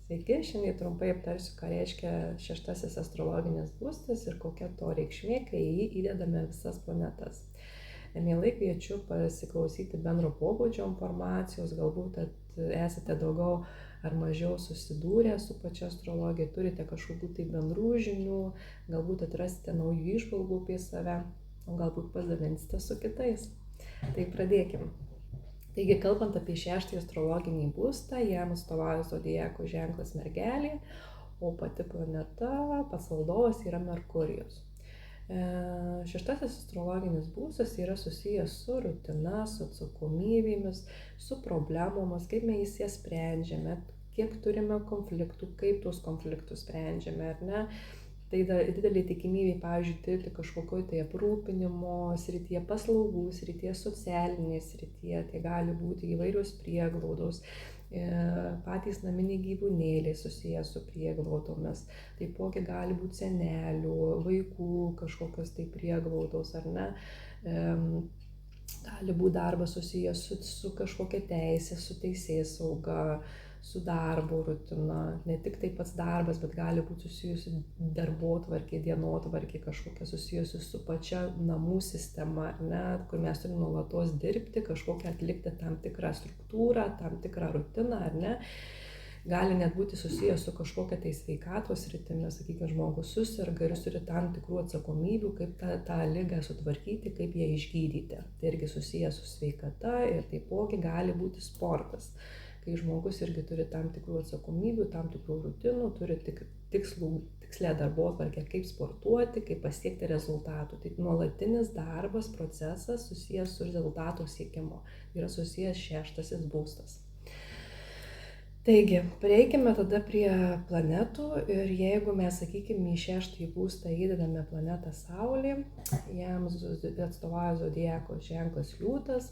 Sveiki, šiandien trumpai aptarsiu, ką reiškia šeštasis astrologinis būstas ir kokia to reikšmė, kai į jį įdedame visas planetas. Mielai kviečiu pasiklausyti bendro pobūdžio informacijos, galbūt esate daugiau ar mažiau susidūrę su pačia astrologija, turite kažkokių tai bendrų žinių, galbūt atrasite naujų įžvalgų apie save, o galbūt pasidalinsite su kitais. Tai pradėkim. Taigi, kalbant apie šeštąjį astrologinį būstą, jam atstovauja zodiako ženklas Mergelė, o pati planeta, pats valdovas yra Merkurijus. Šeštasis astrologinis būstas yra susijęs su rutina, su atsakomybėmis, su problemomis, kaip mes jas sprendžiame, kiek turime konfliktų, kaip tuos konfliktus sprendžiame, ar ne. Tai didelė tikimybė, pavyzdžiui, dirbti kažkokioj tai aprūpinimo srityje, paslaugų srityje, socialinėje srityje, tai gali būti įvairios prieglaudos, patys naminiai gyvūnėliai susiję su prieglaudomis, taipogi gali būti senelių, vaikų kažkokios tai prieglaudos, ar ne. Gali būti darbas susijęs su kažkokia teisė, su teisėsauga, su darbo rutina, ne tik tai pats darbas, bet gali būti susijusi darbotvarkė, dienotvarkė, kažkokia susijusi su pačia namų sistema, ne, kur mes turime nuolatos dirbti, kažkokią atlikti tam tikrą struktūrą, tam tikrą rutiną, ar ne. Gali net būti susijęs su kažkokia tai sveikatos sritimi, sakykime, žmogus susirga ir turi tam tikrų atsakomybių, kaip tą ligą sutvarkyti, kaip ją išgydyti. Tai irgi susijęs su sveikata ir taipogi gali būti sportas. Kai žmogus irgi turi tam tikrų atsakomybių, tam tikrų rutinų, turi tikslę darbotvarkę, kaip sportuoti, kaip pasiekti rezultatų. Tai nuolatinis darbas, procesas susijęs su rezultato siekimu. Yra susijęs šeštasis būstas. Taigi, prieikime tada prie planetų ir jeigu mes, sakykime, į šeštąjį būstą įdedame planetą Saulė, jam atstovauja zodiako ženklas Liūtas.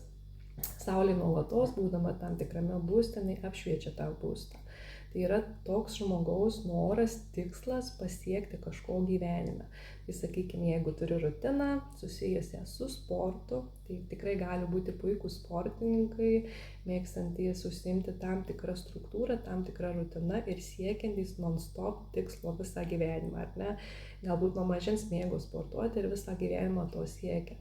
Saulė nuolatos, būdama tam tikrame būste, jinai apšviečia tą būstą. Tai yra toks žmogaus noras, tikslas pasiekti kažko gyvenime. Tai sakykime, jeigu turi rutiną susijusią su sportu, tai tikrai gali būti puikūs sportininkai, mėgstantys užsiimti tam tikrą struktūrą, tam tikrą rutiną ir siekiantys non-stop tikslo visą gyvenimą, ar ne? Galbūt nuo mažens mėgo sportuoti ir visą gyvenimą to siekia.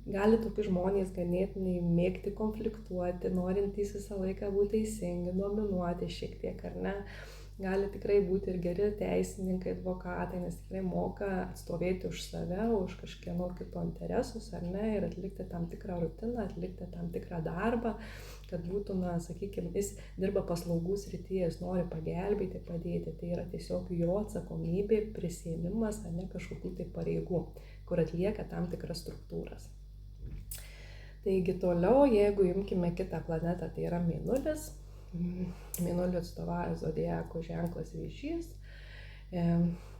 Gali tokie žmonės ganėtinai mėgti konfliktuoti, norintys visą laiką būti teisingi, dominuoti šiek tiek, ar ne. Gali tikrai būti ir geri teisininkai, advokatai, nes tikrai moka atstovėti už save, už kažkieno kito interesus, ar ne, ir atlikti tam tikrą rutiną, atlikti tam tikrą darbą, kad būtų, sakykime, jis dirba paslaugų srityje, jis nori pagelbėti, padėti, tai yra tiesiog jo atsakomybė, prisiėmimas, ar ne, kažkokių tai pareigų, kur atlieka tam tikras struktūras. Taigi toliau, jeigu imkime kitą planetą, tai yra Mėnulis. Mėnulį atstovauja zodiako ženklas Vėžys.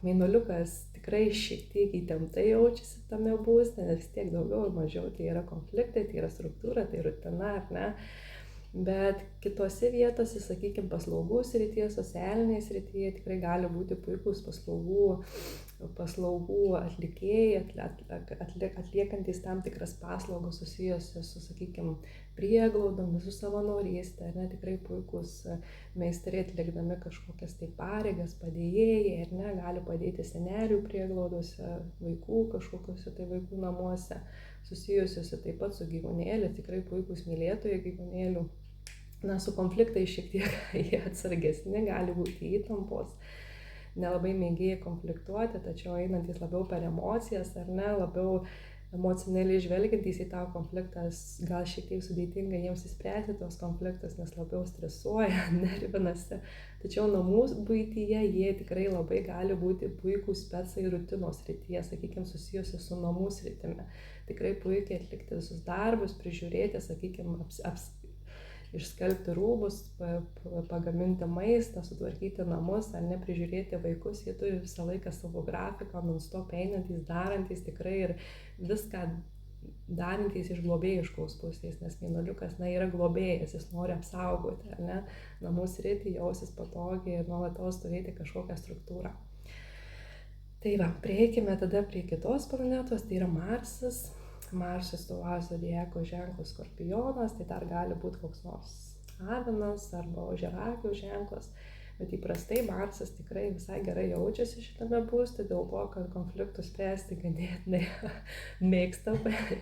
Mėnuliukas tikrai šiek tiek įtemptai jaučiasi tame būste, nes tiek daugiau ir mažiau tai yra konfliktai, tai yra struktūra, tai rutina, ar ne. Bet kitose vietose, sakykime, paslaugų srityje, socialinėje srityje tikrai gali būti puikūs paslaugų atlikėjai, atliekantis tam tikras paslaugas susijusios su, sakykime, prieglaudomis, su savanorystė, ar ne, tikrai puikūs meistrai atlikdami kažkokias tai pareigas, padėjėjai, ar ne, gali padėti senelių prieglaudose, vaikų kažkokiuose tai vaikų namuose, susijusiuose taip pat su gyvūnėliu, tikrai puikūs mylėtojai gyvūnėlių. Su konfliktai šiek tiek jie atsargesni, gali būti įtampos, nelabai mėgėja konfliktuoti, tačiau einantys labiau per emocijas, ar ne, labiau emocionaliai žvelgiantys į tą konfliktą, gal šiek tiek sudėtinga jiems įspręsti tos konfliktus, nes labiau stresuoja, nervinasi. Tačiau namų buityje jie tikrai labai gali būti puikūs specai rutinos srityje, sakykime, susijusi su namų sritimi. Tikrai puikiai atlikti visus darbus, prižiūrėti, sakykime, išskalbti rūbus, pagaminti maistą, sutvarkyti namus, ar ne, prižiūrėti vaikus, jie turi visą laiką savo grafiką, non-stop einantys, darantys tikrai ir viską darantys iš globėjiškos pusės, nes Mėnuliukas, yra globėjas, jis nori apsaugoti, ar ne, namų sritį, jausis patogiai ir nuolatos turėti kažkokią struktūrą. Tai va, prieikime tada prie kitos planetos, tai yra Marsas. Marsas atstovauja zodiako ženklas Skorpionas, tai dar gali būti koks nors avinas arba ožiaragio ženklas. Bet įprastai Marsas tikrai visai gerai jaučiasi šitame būste, dėl to, kad konfliktus spręsti ganėtinai mėgsta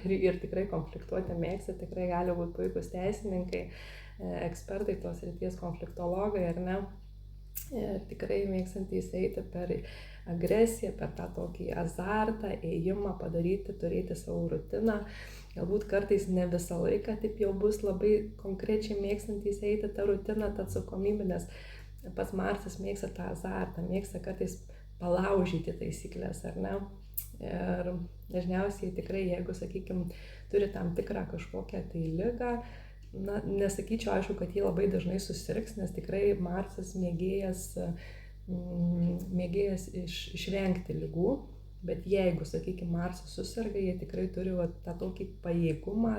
ir tikrai konfliktuoti mėgsta, tikrai gali būti puikus teisininkai, ekspertai tos srities, konfliktologai, ar ne? Ir tikrai mėgstantys eiti per agresiją, per tą tokį azartą, ėjimą, padaryti, turėti savo rutiną. Galbūt kartais ne visą laiką taip jau bus labai konkrečiai mėgstantys eiti tą rutiną, tą atsakomybę, nes pats Marsas mėgsta tą azartą, mėgsta kartais palaužyti taisyklės, ar ne? Ir dažniausiai tikrai, jeigu, sakykime, turi tam tikrą kažkokią tai ligą, na, nesakyčiau, aišku, kad jie labai dažnai susirgs, nes tikrai Marsas mėgėjas išvengti ligų, bet jeigu, sakykime, Marsas susirga, jie tikrai turi tą tokį pajėgumą,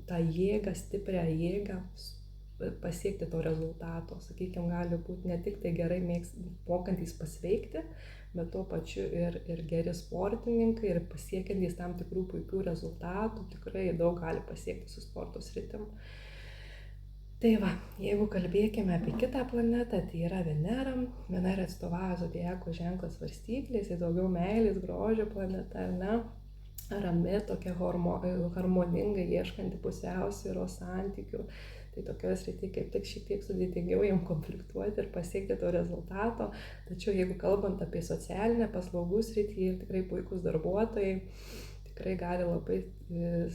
tą jėgą, stiprią jėgą pasiekti to rezultato. Sakykime, gali būti ne tik tai gerai mokantys pasveikti, bet tuo pačiu ir geri sportininkai ir pasiekiantys tam tikrų puikių rezultatų, tikrai daug gali pasiekti su sporto sritim. Tai va, jeigu kalbėkime apie kitą planetą, tai yra Venera. Venera atstovauja zodiako ženklo Svarstyklės, tai daugiau meilės, grožio planeta, ar ne? Rami, tokia harmoninga, ieškanti pusiausvyros santykių. Tai tokioje srityje kaip tik šiek tiek sudėtingiau jam konfliktuoti ir pasiekti to rezultato. Tačiau jeigu kalbant apie socialinę paslaugų srityje, tikrai puikus darbuotojai, tikrai gali labai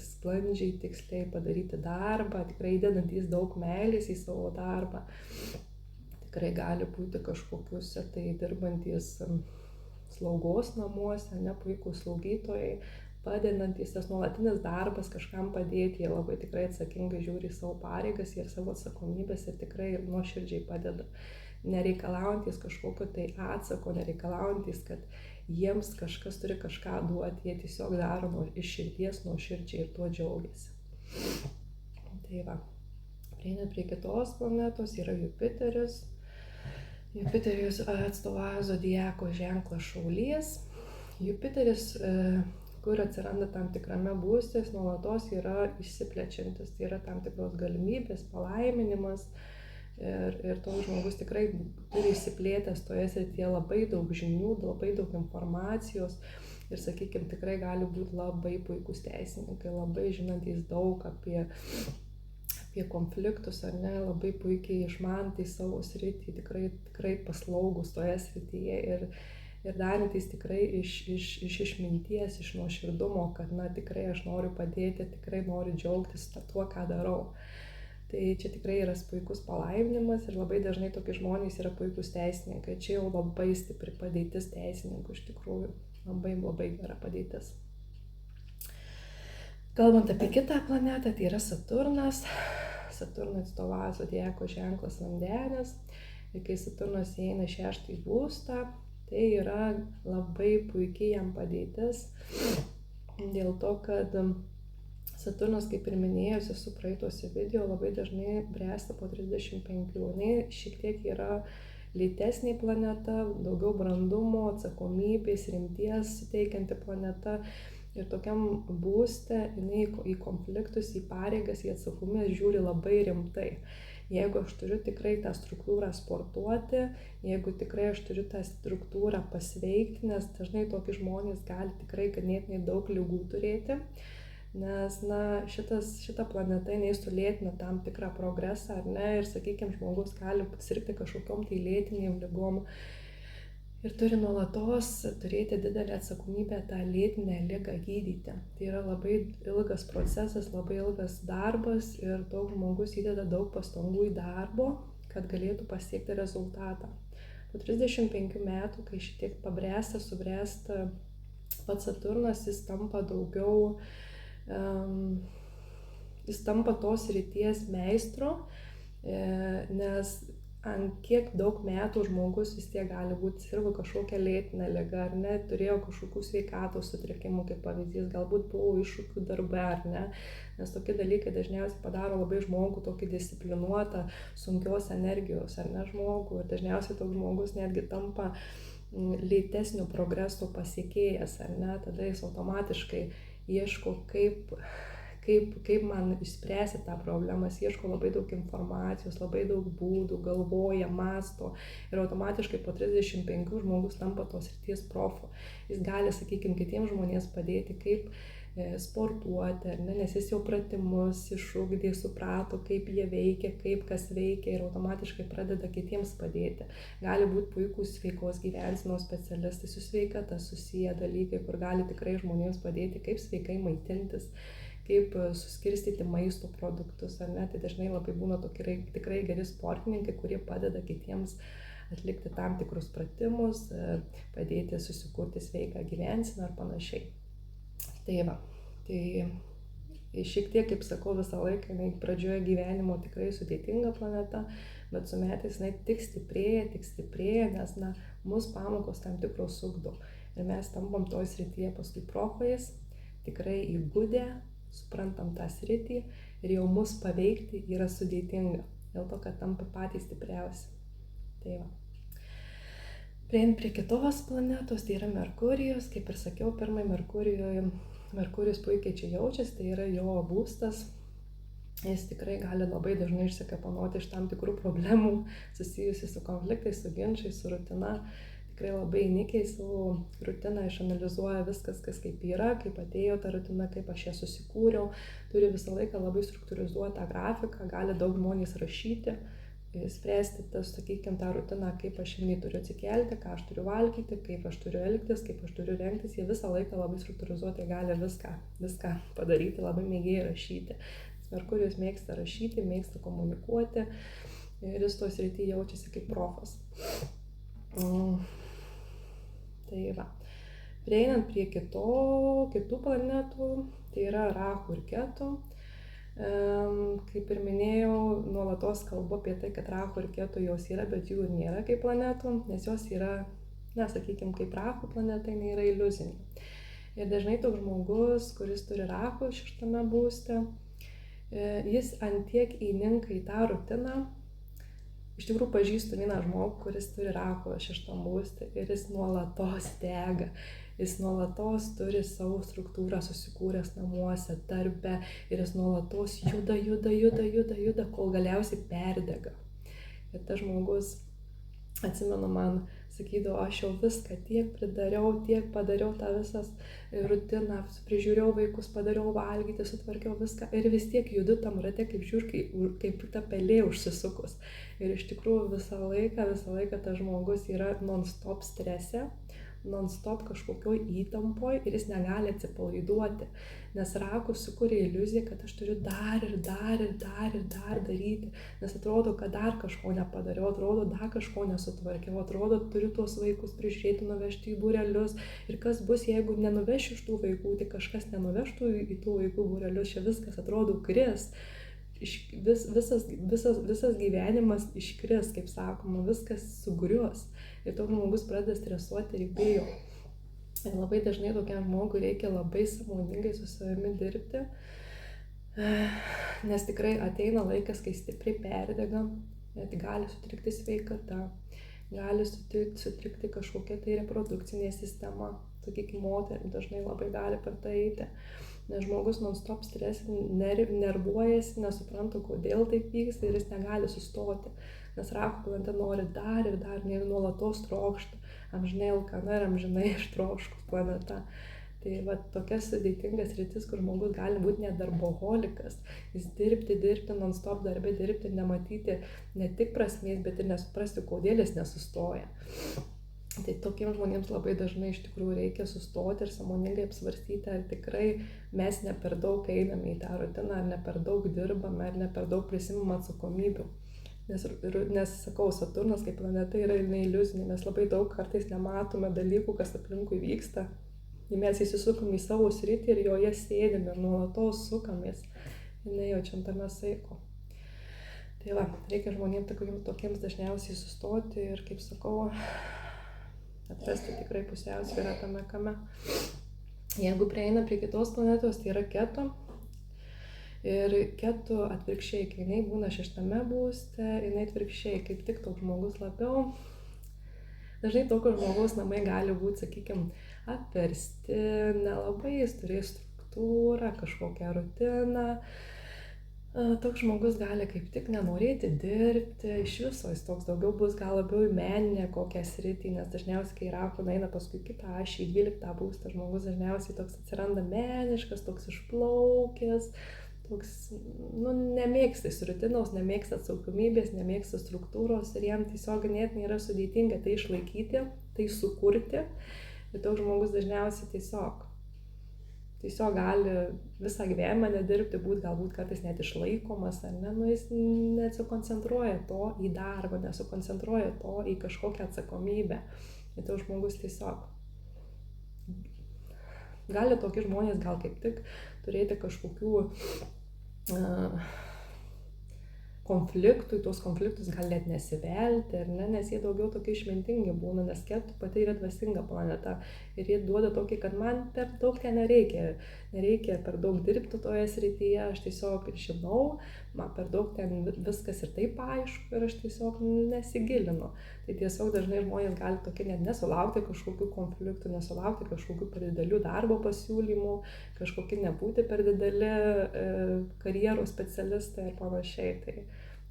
sklandžiai, tiksliai padaryti darbą, tikrai įdedantys daug meilės į savo darbą. Tikrai gali būti kažkokiuose tai dirbantys slaugos namuose, ne, puikūs slaugytojai, padedantys, tas nuolatinis darbas kažkam padėti, jie labai tikrai atsakingai žiūri į savo pareigas ir savo atsakomybės ir tikrai nuoširdžiai padeda. Nereikalaujantis kažkokio tai atsako, nereikalaujantis, kad jiems kažkas turi kažką duoti, jie tiesiog daro iš širdies nuoširdžiai ir tuo džiaugiasi. Tai va, prieinant prie kitos planetos yra Jupiteris. Jupiteris atstovauja zodiako ženklą Šaulys. Jupiteris, kur atsiranda tam tikrame būste, nuolatos yra išsiplečiantis, tai yra tam tikros galimybės, palaiminimas ir toks žmogus tikrai turi išsiplėtęs toje srityje labai daug žinių, labai daug informacijos ir, sakykime, tikrai gali būti labai puikūs teisininkai, labai žinantys daug apie konfliktus, ar ne, labai puikiai išmanantys savo sritį, tikrai paslaugus toje srityje ir darantys tikrai iš išminties, iš nuoširdumo, kad, na, tikrai aš noriu padėti, tikrai noriu džiaugtis tuo, ką darau. Tai čia tikrai yra puikus palaiminimas ir labai dažnai tokie žmonės yra puikus teisininkai. Čia jau labai stipri padėtis teisininkų, iš tikrųjų, labai gera padėtis. Kalbant apie kitą planetą, tai yra Saturnas. Saturnas atstovauja zodiako ženklas Vandenis. Ir kai Saturnas įeina 6. būstą, tai yra labai puikiai jam padėtis. Dėl to, kad Saturnas, kaip ir minėjau, su praeituose video, labai dažnai bręsta po 35. Jis šiek tiek yra lėtesnė planeta, daugiau brandumo, atsakomybės, rimties suteikianti planeta. Ir tokiam būste jinai į konfliktus, į pareigas, į atsakomybės žiūri labai rimtai. Jeigu aš turiu tikrai tą struktūrą sportuoti, jeigu tikrai aš turiu tą struktūrą pasveikti, nes dažnai tokie žmonės gali tikrai ganėtinai daug ligų turėti, nes, na, šita planeta jinai sulėtina tam tikrą progresą, ar ne, ir, sakykime, žmogus gali sirgti kažkokiom tai lėtinėm ligom ir turi nuolatos turėti didelę atsakomybę tą lėtinę ligą gydyti. Tai yra labai ilgas procesas, labai ilgas darbas ir daug žmogus įdeda daug pastangų į darbo, kad galėtų pasiekti rezultatą. Po 35 metų, kai šitiek pabręsta, subręsta pats Saturnas, jis tampa daugiau, jis tampa tos srities meistro, nes ant kiek daug metų žmogus vis tiek gali būti sirgo kažkokią lėtinę ligą, ar ne, turėjo kažkokių sveikatos sutrikimų, kaip pavyzdys, galbūt buvo iššūkių darbe, ar ne, nes tokie dalykai dažniausiai padaro labai žmogų tokį disciplinuotą, sunkios energijos, ar ne, žmogų, ir dažniausiai toks žmogus netgi tampa lėtesnio progreso pasiekėjas, ar ne, tada jis automatiškai ieško, kaip man išspręsti tą problemą, jis ieško labai daug informacijos, labai daug būdų, galvoja, mąsto ir automatiškai po 35 žmogus tampa tos srities profu. Jis gali, sakykime, kitiems žmonėms padėti, kaip sportuoti, ar ne, nes jis jau pratimus išugdė, suprato, kaip jie veikia, kaip kas veikia ir automatiškai pradeda kitiems padėti. Gali būti puikūs sveikos gyvensenos specialistai, su sveikata susiję dalykai, kur gali tikrai žmonėms padėti, kaip sveikai maitintis, kaip suskirstyti maisto produktus, ar ne, tai dažnai labai būna tikrai geri sportininkai, kurie padeda kitiems atlikti tam tikrus pratimus, padėti susikurti sveiką gyvenseną ar panašiai. Tai va, tai šiek tiek, kaip sakau, visą laiką, jinai pradžioje gyvenimo tikrai sudėtinga planeta, bet su metais jinai tik stiprėja, nes, mūsų pamokos tam tikros ugdo. Ir mes tampam toj srityje paskui profais, tikrai įgudę, suprantam tą sritį ir jau mus paveikti yra sudėtinga, dėl to, kad tampa patys stipriausi. Tai va. Priein prie kitos planetos, tai yra Merkurijus, kaip ir sakiau, pirmai Merkurijus puikiai čia jaučiasi, tai yra jo būstas. Jis tikrai gali labai dažnai išsikapanoti iš tam tikrų problemų susijusių su konfliktais, su ginčiais, su rutina. Tikrai labai įnikiai savo rutiną išanalizuoja viskas, kas kaip yra, kaip atėjo ta rutina, kaip aš ją susikūriau. Turi visą laiką labai struktūrizuotą grafiką, gali daug žmonės rašyti, spręsti sakykime, tą rutiną, kaip aš šiandien turiu atsikelti, ką aš turiu valgyti, kaip aš turiu elgtis, kaip aš turiu rengtis. Jie visą laiką labai struktūrizuotai gali viską padaryti, labai mėgėjai rašyti. Merkurijus mėgsta rašyti, mėgsta komunikuoti ir jis toj srityje jaučiasi kaip profas. Tai va. Prieinant prie kitų planetų, tai yra Rahu ir Ketu. Kaip ir minėjau, nuolatos kalbu apie tai, kad Rahu ir Ketu jos yra, bet jų ir nėra kaip planetų, nes jos yra, sakykime, kaip Rahu planeta, jinai yra iliuzinė. Ir dažnai toks žmogus, kuris turi Rahu 6. būste, jis antiek įninka į tą rutiną. Iš tikrųjų pažįstu vieną žmogų, kuris turi Rahu 6. būste ir jis nuolatos dega. Jis nuolatos turi savo struktūrą susikūręs namuose, darbe ir jis nuolatos juda, kol galiausiai perdega. Ir tas žmogus, atsimenu, man sakydavo, aš jau viską tiek pridariau, tiek padariau tą visas rutiną, prižiūrėjau vaikus, padariau valgyti, sutvarkiau viską ir vis tiek judu tam rate kaip žiurkai, kaip ta pelė užsisukus. Ir iš tikrųjų visą laiką tas žmogus yra non-stop strese, non-stop kažkokioj įtampoj ir jis negali atsipalaiduoti, nes Rahu sukuria iliuziją, kad aš turiu dar daryti, nes atrodo, kad dar kažko nepadariau, atrodo, dar kažko nesutvarkiau, atrodo, turiu tuos vaikus prižiūrėti, nuvežti į būrelius ir kas bus, jeigu nenuvešiu iš tų vaikų, tai kažkas nenuvežtų į tų vaikų būrelius, čia viskas atrodo kris. Visas gyvenimas iškris, kaip sakoma, viskas sugrius. Ir toks žmogus pradeda stresuoti ir bijo. Ir labai dažnai tokiam žmogui reikia labai sąmoningai su savimi dirbti, nes tikrai ateina laikas, kai stipriai perdega, net gali sutrikti sveikata, gali sutrikti kažkokia tai reprodukcinė sistema, sakykime, moterim dažnai labai gali per tai eiti. Nes žmogus non-stop stresi, nervuojasi, nesupranta, kodėl taip vyksta ir jis negali sustoti. Nes Rahu planeta nori dar ir nuolatos trokšta, amžinai alkana ir amžinai ištroškus planeta. Tai va tokia sudėtinga sritis, kur žmogus gali būti net darboholikas. Jis dirbti, non-stop darbė, dirbti, nematyti ne tik prasmės, bet ir nesuprasti, kodėl jis nesustoja. Tai tokiems žmonėms labai dažnai iš tikrųjų reikia sustoti ir sąmoningai apsvarstyti, ar tikrai mes ne per daug einame į tą rutiną, ar ne per daug dirbame, ar ne per daug prisimame atsakomybių. Nes sakau, Saturnas kaip planeta yra iliuzinė, mes labai daug kartais nematome dalykų, kas aplinkui vyksta. Mes įsisukam į savo sritį ir joje sėdime, nuolatos sukamės ir nejaučiam tame saiko. Tai va, reikia žmonėms tokiems dažniausiai sustoti ir, kaip sakau, atrasti tikrai pusiausvyrą tame kame. Jeigu prieina prie kitos planetos, tai yra Ketu. Ir Ketu atvirkščiai, kai jinai būna 6. būste, jinai atvirkščiai, kaip tik toks žmogus labiau. Dažnai tokio žmogaus namai gali būti, sakykime, apversti, nelabai jis turės struktūrą, kažkokią rutiną. Toks žmogus gali kaip tik nenorėti dirbti, iš viso jis toks daugiau bus gal labiau į meninę kokią sritį, nes dažniausiai, kai Raku eina paskui kitą ašį, į 12 būstą, žmogus dažniausiai toks atsiranda meniškas, toks išplaukęs, toks, nu, nemėgsta jis rutinos, nemėgsta atsakomybės, nemėgsta struktūros ir jam tiesiog ganėtinai yra sudėtinga tai išlaikyti, tai sukurti. Ir toks žmogus dažniausiai tiesiog gali visą gyvenimą nedirbti, būt galbūt kartais net išlaikomas, ar ne, nu jis nesikoncentruoja to į darbą, nesikoncentruoja to į kažkokią atsakomybę. Ir toks žmogus tiesiog gali tokie žmonės gal kaip tik turėti kažkokių konfliktų, į tuos konfliktus gal net nesivelti, ar ne, nes jie daugiau tokie išmintingi būna, nes Ketu pati yra dvasinga planeta ir jie duoda tokį, kad man per daug ten nereikia per daug dirbti toje srityje, aš tiesiog žinau, man per daug ten viskas ir taip aišku ir aš tiesiog nesigilinu. Tai tiesiog dažnai žmonės gali tokie net nesulaukti kažkokių konfliktų, nesulaukti kažkokių per didelių darbo pasiūlymų, kažkokie nebūti per dideli karjeros specialistai ir panašiai. Tai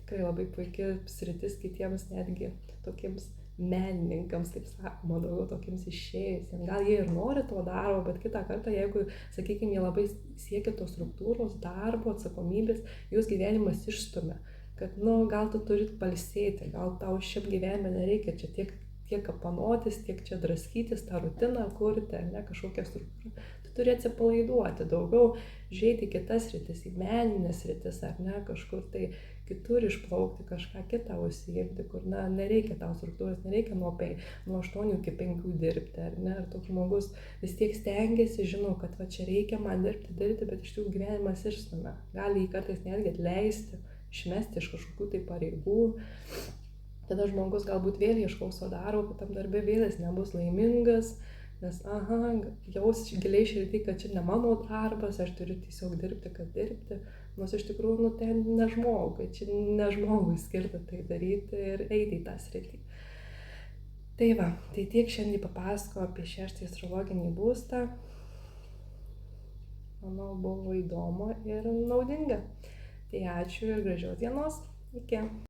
tikrai labai puikia sritis kitiems netgi tokiems menininkams, taip sakoma, daugiau tokiems išėjusiems. Gal jie ir nori to darbo, bet kitą kartą, jeigu, sakykime, jie labai siekia tos struktūros, darbo, atsakomybės, jūs gyvenimas išstumia. Kad, nu, gal tu turit palsėti, gal tau šiaip gyvenime nereikia čia tiek kapanotis, tiek čia draskytis, tą rutiną kurti, ar ne, kažkokią struktūrą. Tu turi atsipalaiduoti, daugiau žiūrėti į kitas sritis, į meninės sritis, ar ne, kažkur tai kitur išplaukti, kažką kitą užsiimti, kur, na, nereikia tau struktūros, nereikia nuo 8 iki 5 dirbti, ar ne, ar toks žmogus vis tiek stengiasi, žino, kad va čia reikia man dirbti, bet iš tikrųjų gyvenimas išstumia. Gali jį kartais netgi atleisti, išmesti iš kažkokių tai pareigų. Tada žmogus galbūt vėl ieškaus savo darbo, kad tam darbė vėl jis nebus laimingas, nes, jaus giliai širdį, kad čia ne mano darbas, aš turiu tiesiog dirbti, kad dirbti. Nors iš tikrųjų, nu, ten ne žmogui, čia ne žmogui skirta tai daryti ir eiti į tą sritį. Tai va, tai tiek šiandien papasakojau apie 6 astrologinį būstą. Manau, buvo įdomu ir naudinga. Tai ačiū ir gražios dienos. Iki.